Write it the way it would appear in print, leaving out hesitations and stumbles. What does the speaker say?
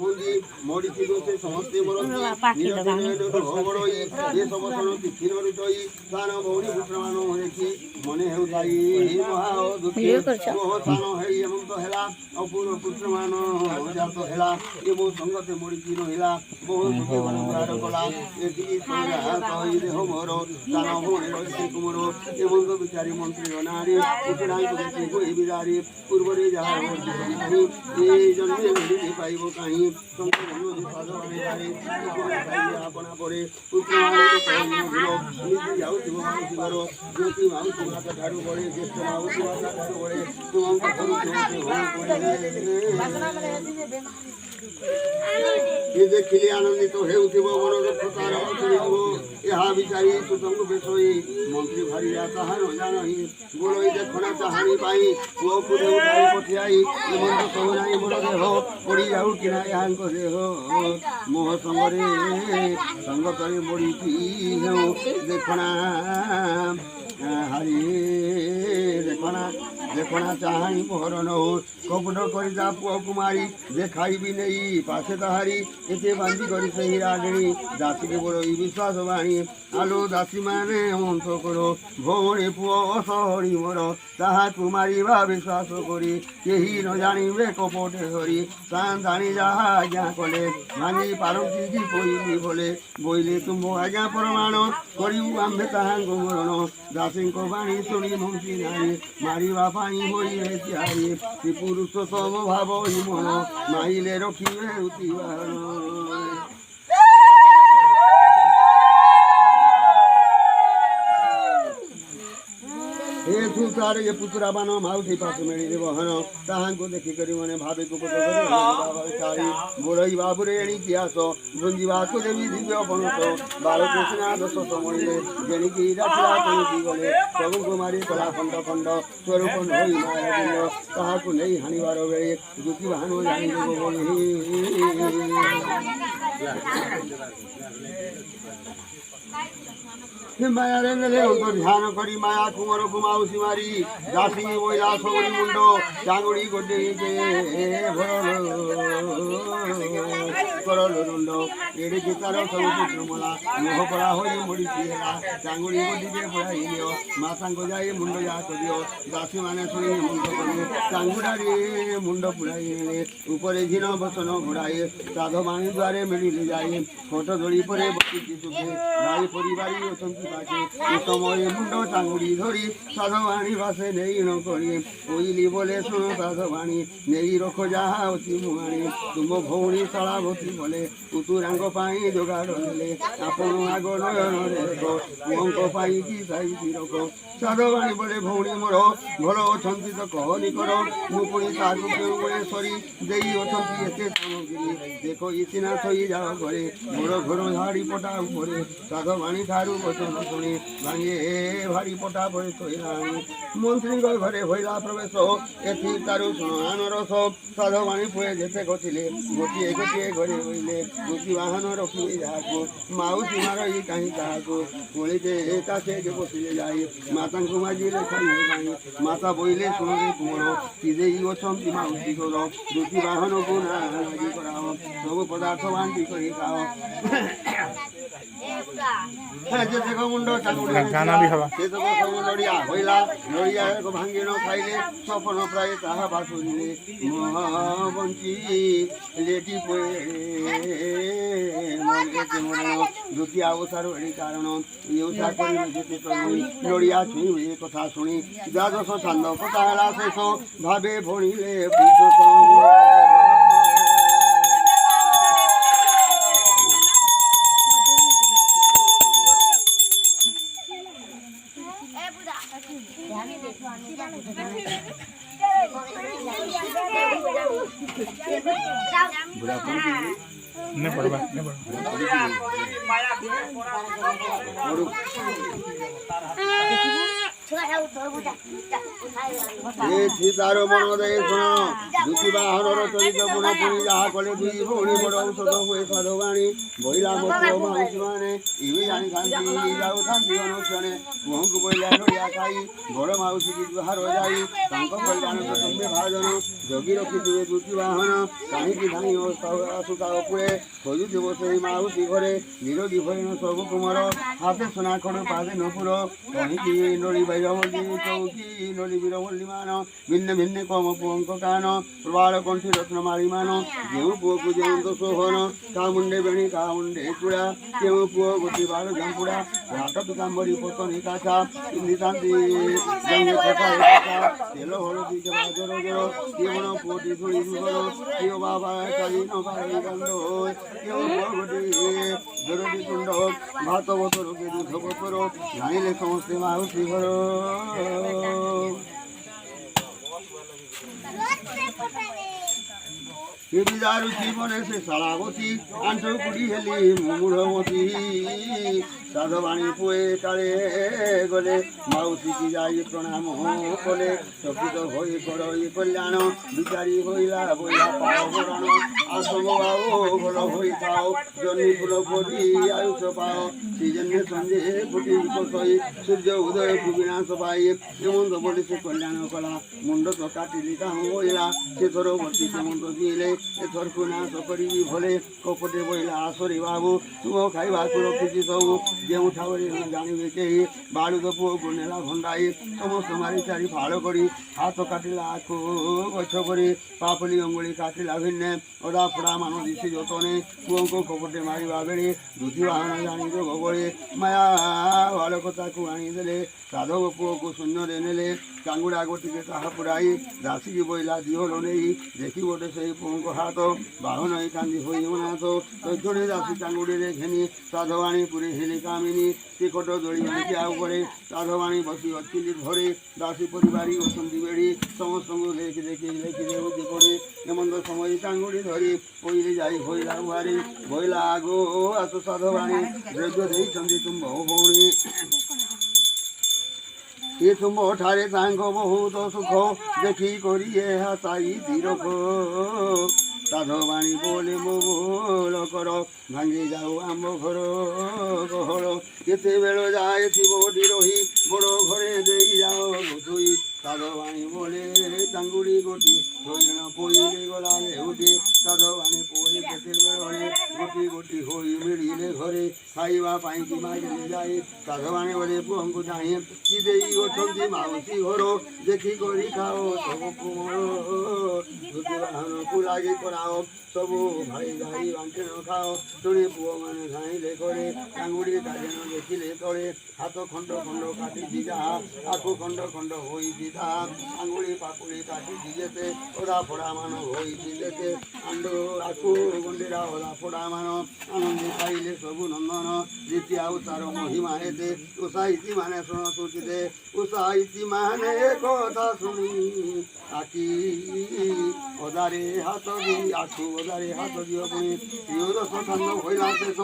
हुंदी मोड़ी किदो से समस्ते मरती निरते बड़ई ये सबसन तिथि नरुतई सान भौणी पुत्रमान देखि मने हेउताई हे महादुति मोह सान हेई अनंत हेला अपूर्ण पुत्रमान जात हेला ए मो संगते मोड़ी कि नहिला बहु सुखे बनवार कला एति सोजा कहि देह मोर सान भौणी रहिते कुमर ए बंद विचारी मंत्री नारी उतराई को को ए बिदारी पूर्वरे जहा नहीं ए जन्मे मिली पाइबो काई संकर जन्म साधो आने अपना परे पुत्रमान निजी जाऊ शिव माउसी घर ज्योति माउसी माता ठारू पड़े ज्येष्ठ माउसी माता ठारू पड़े तुम ये देखिले आनंदित हेउथिबो मनर प्रकार सुनिबो एहा विचारी सुतंग बेसोई मंत्री भारी ताहा न जानहि बोलई देखना चाहानी पाई पुओ पुरे उठाई पठियाई एमन सोहनाई मोर देह पड़ी जाऊ किना यान को देह मोह संगरे संग करे मोड़ी की हेउ देखना हरि देखना चाहानी मोहर न हो कपट कर जा पुओ कुमारी देखाई भी नहीं पासे तहारी एते बांधी करी सही रागणी दासी के बड़ विश्वास बाणी आलो दासी माने अंत करो भौणी पुओ असहरी मोर ताहा कुमारी बा विश्वास करी केही न जानिबे कपटे हरी तान जानी जाहा आज्ञा कले मानी पारती की पइली बोले बोइले तुम आज्ञा प्रमाण करिउ आम्भे ताहांग मरण दासी को बाणी सुनी मंत्री नारी मारिबा पाई होई रे त्यारी पुरुषोत्तम भाव हि मन माइले रखिबे उतिबार हे सुतार ये पुत्रा बान माउसी पास मेड़ी देव हन ताहांको देखि करी मने भावे को चारी बोरई बाबुरे एणी इतिहास भुंजीवा को देवी दिव्य बनत बाल कृष्णा दश समयले जेणी की राखला तेणी गले प्रभु कुमारी कला खंड खंड स्वरूप होई माया ताहाको नहीं हानिबार बेले दुखी भानु जानि देव बोली माया रे ध्यान करी माया कुमार कुमाउसी मारी दासी बोला सबरी मुंड चांगुड़ी गोडे करल रुंड एड़ी गीतार सब पुत्रमला मोह पड़ा होई मुड़ी पिला चांगुड़ी गोडी के पड़ाइलियो माता को जाए मुंड या करियो दासी माने सुनी मुंड करियो चांगुड़ा रे मुंड पुराइले ऊपर झिन बसन घोड़ाए साधो मानी द्वारे मिली जाए फोटो जोड़ी परे बसी सुखे भाई परिवारी अछंती पाके समय मुंड चांगुड़ी धरी साधवाणी भाषे नहीं न करी कोइली बोले सुनो साधवाणी नहीं रखो जहा अति मुहाणी तुम भौणी शालावती बोले उतुरांग पाई जोगाड़ नेले आपण आग नयन देखो पुओंक पाई की साई रख साधवाणी बोले भौणी मोर भल अछंती तो कहनी कर मु पुणी ताकू केउ बोले सरी देई अछंती एते सामग्री देखो इसिना थई जाओ घरे मोर घर झाड़ी पटा उपरे साधवाणी ठारू वचन शुणी भांगे भारी पटा पड़े तोइलाणी मंत्री घरे होइला प्रवेश एथि तारू सुनान रस साधवाणी पुए जेते गथिले गोटिए गोटिए घरे होइले दुखी वाहन रखी जाको माउसी मारई कहीं ताको पुणी जे एकासे जे बसिले जाई माता को माजिले खाई नाही माता बोइले सुनरे कुमर किदेई अछंती माउसी गोर दुखी वाहन को ना लागी कराओ सब पदार्थ बांटी करी खाओ गाना भी हवा लड़िया होइला लड़िया को भांगी न खाइले सपन प्राय ताहा बासुरिले बंची लेटी पोए दुखी अवसर एड़ी कारण ये करी जेते करी लड़िया छुई कथा शुणी द्वादश छंद कथा शेष भावे भणिले नहीं पड़वा नहीं ଏ ସୀତାର ମନ ଦେଇ ଶୁଣ ଦୁତି ବାହନର ଚରିତ ଗୁଣ ପୁଣି ଯାହା କଲେ ଦୁଇ ଭଉଣୀ ବଡ଼ ଔଷଧ ହୁଏ ସାଧବାଣୀ ବହିଲା ମୋ ପୁଅ ମାଉସୀ ମାନେ ଇଏ ଜାଣିଥାନ୍ତି ଯାଉଥାନ୍ତି ଅନୁକ୍ଷଣେ ପୁଅଙ୍କୁ ବହିଲା ନଡ଼ିଆ ଖାଇ ବଡ଼ ମାଉସୀ କି ଜୁହାର ଯାଇ ତାଙ୍କ କଲ୍ୟାଣ ତୁମେ ଭାଜନ ଜଗି ରଖିଥିବେ ଦୁତି ବାହନ କାହିଁକି ଧାଇଁ ଆସୁତା ଉପରେ ଖୋଜୁଥିବ ସେଇ ମାଉସୀ ଘରେ ନିରୋଗୀ ହରିଣ ସବୁ କୁମର ହାତେ ସୁନା ଖଡୁ ପାଦେ ନପୁର କହିକି ନଳି ବୈରବଲ୍ଲୀ ଚୌକି ନଳି ବୀରବଲ୍ଲୀ ମାନ ଭିନ୍ନ ଭିନ୍ନ କମ ପୁଅଙ୍କ କାନ ପ୍ରବାଳ କଣ୍ଠି ରତ୍ନମାଳି ମାନ ଯେଉଁ ପୁଅକୁ ଯେଉଁ ଦୋଷ ହନ ତା ମୁଣ୍ଡେ ବେଣୀ ତା ମୁଣ୍ଡେ ଚୂଡ଼ା କେଉଁ ପୁଅ ଗୋଟି ବାଳ ଜମ୍ପୁଡ଼ା ଘାଟ ପିତାମ୍ବରୀ ପତନି କାଛା ପିନ୍ଧିଥାନ୍ତି ଜଙ୍ଗେ ଫଟା ତେଲ ହଳଦୀ ଜବା ଜର ଜର କେବଳ ପୁଅଟି ଧୂଳି ଦୁବର କେଉ ବାବା ଚାଲି ନ ପାରି ଗନ୍ଧ କେଉଁ ପୁଅ ଗୋଟି ଜରଟି ତୁଣ୍ଡ ଭାତ ବତର କେ ଦୁଧ ବତର ଜାଣିଲେ ସମସ୍ତେ ମାଉସୀ ଘର বিদারু জীবনে সে শালাবতী আন্টু কুড়ি হেলি মুড়মতি সাধবাণী পুয়ে কালে গলে মাউসী কি যাই প্রণাম কলে চকিত হই করই কল্যাণ বিচারি হইলা বইলা পাও বরণ আসব আও বল হইতাও জন্মি ফুল ফটি আয়ুষ পাও সেজন্যে সন্ধে ফুটি কষই সূর্য উদয় বিনাশ পাই এমন বলে সে কল্যাণ কলা মুন্ড তো কাটিলি কাম বইলা সে থর বর্তী কেমন তো দিলে এথরকু নাশ করিবি ভলে কপটে বইলা আসরি বাবু তুম খাইবাকু রখিছি সবু ଯେଉଁ ଠାବରେ ଜାଣିବେ କେହି ବାଳୁତ ପୁଅକୁ ନେଲା ଭଣ୍ଡାଇ ସମସ୍ତ ମାରି ଚାରି ଫାଳ କରି ହାତ କାଟିଲା ଆଖୁ ଗଛ କରି ପାପୁଲି ଅଙ୍ଗୁଳି କାଟିଲା ଭିନ୍ନେ ଅଦା ଫଡ଼ା ମାନ ଦିଶି ଯତନେ ପୁଅଙ୍କୁ କପଟେ ମାରିବା ବେଳେ ଦୁଧି ବାହନ ଜାଣି ଯୋଗ ବଳେ ମାୟା ବାଳକ ତାକୁ ଆଣିଦେଲେ ସାଧବ ପୁଅକୁ ଶୂନ୍ୟରେ ନେଲେ ଚାଙ୍ଗୁଡ଼ା ଗୋଟିକେ ତାହା ପୁରାଇ ଦାସିକି ବଇଲା ଦିହଲ ନେଇ ଦେଖି ଗୋଟେ ସେଇ ପୁଅଙ୍କ ହାତ ବାହନ କାନ୍ଦି ହୋଇ ଅନାଥ ତୈଥରେ ଦାସୀ ଚାଙ୍ଗୁଡ଼ିରେ ଘେନି ସାଧବାଣୀ ପୁରୀ ହେଲେ କାମିনী ଟିକଟ ଦୋଳି ବାଣିକି ଆଉ ପରେ ସାଧବାଣୀ ବସି ଅଚିଲି ଘରେ ଦାସୀ ପରିବାରୀ ଅଛନ୍ତି ବେଡ଼ି ସମସ୍ତଙ୍କୁ ଲେଖି ଦେଖି ଲେଖି ଦେଉଛି করে ଏମନ୍ତ ସମୟ ଚାଙ୍ଗୁଡ଼ି ଧରି ପଇଲେ ଯାଇ ହୋଇଲା ଉହାରି ବଇଲା ଆଗ ଆସ ସାଧବାଣୀ ଦ୍ରବ୍ୟ ଦେଇଛନ୍ତି ତୁମ୍ଭ ଭଉଣୀ ଏ ତୁମ୍ଭ ଠାରେ ତାଙ୍କ ବହୁତ ସୁଖ ଦେଖି କରି ଏହା ସାଇ ତୀରକ ସାଧବାଣୀ ବୋଲେ ମୋ ବୋଲ କର ଭାଙ୍ଗି ଯାଉ ଆମ ଘର ଗହଳ କେତେବେଳ ଯାଏ ଥିବଟି ରହି ବଡ଼ ଘରେ ଦେଇ ଯାଅ ଗୋଧୋଇ ସାଧବାଣୀ ବୋଲେ ଚାଙ୍ଗୁଡ଼ି ଗୋଟି ଧୋଇଣ ପୋଇଲେ ଗଲା ଲେଉଟି ସାଧବାଣୀ ପୋଇ କେତେବେଳରେ ଗୋଟି ଗୋଟି ହୋଇ ମିଳିଲେ ଘରେ ଖାଇବା ପାଇଁ କି ମାଗିଲେ ଯାଇ ସାଧବାଣୀ ବୋଲେ ପୁଅଙ୍କୁ ଚାହିଁ କି ଦେଇ ଅଛନ୍ତି ମାଉସୀ ଘର ଦେଖି କରି ଖାଅ ସବୁ କୁମର ଧୁତି ବାହନକୁ ଲାଗି କରାଅ ସବୁ ଭାଇ ଭାଇ ବାଣ୍ଟଣ ଖାଅ ଶୁଣି ପୁଅମାନେ ଧାଇଁଲେ ଘରେ ଚାଙ୍ଗୁଡ଼ି କାଜଣ ଦେଖିଲେ ତଳେ ହାତ ଖଣ୍ଡ ଖଣ୍ଡ କାଟିଛି ଯାହା ଆଖୁ ଖଣ୍ଡ ଖଣ୍ଡ ହୋଇଛି ତାହା ଆଙ୍ଗୁଳି ପାପୁଳି କାଟିଛି ଯେତେ ଓଦା ଫଡ଼ା ମାନ ହୋଇଛି ଯେତେ ଆଣ୍ଡୁ ଆଖୁ ଗଣ୍ଡିରା ଓଦା ଫଡ଼ା ମାନ ଆନନ୍ଦି ପାଇଲେ ସବୁ ନନ୍ଦନ ଜିତି ଆଉ ତାର ମହିମା ଏତେ ଉତ୍ସାହିତି ମାନେ ଶୁଣ ତୁଚିତେ ଉତ୍ସାହିତି ମାନେ କଥା ଶୁଣି ଆଖି ଓଦାରେ ହାତ দি ଆଖୁ ଓଦାରେ ହାତ ଦିଅ ପୁଣି ପିଓର ସଥାନ ହୋଇଲା ଶେଷ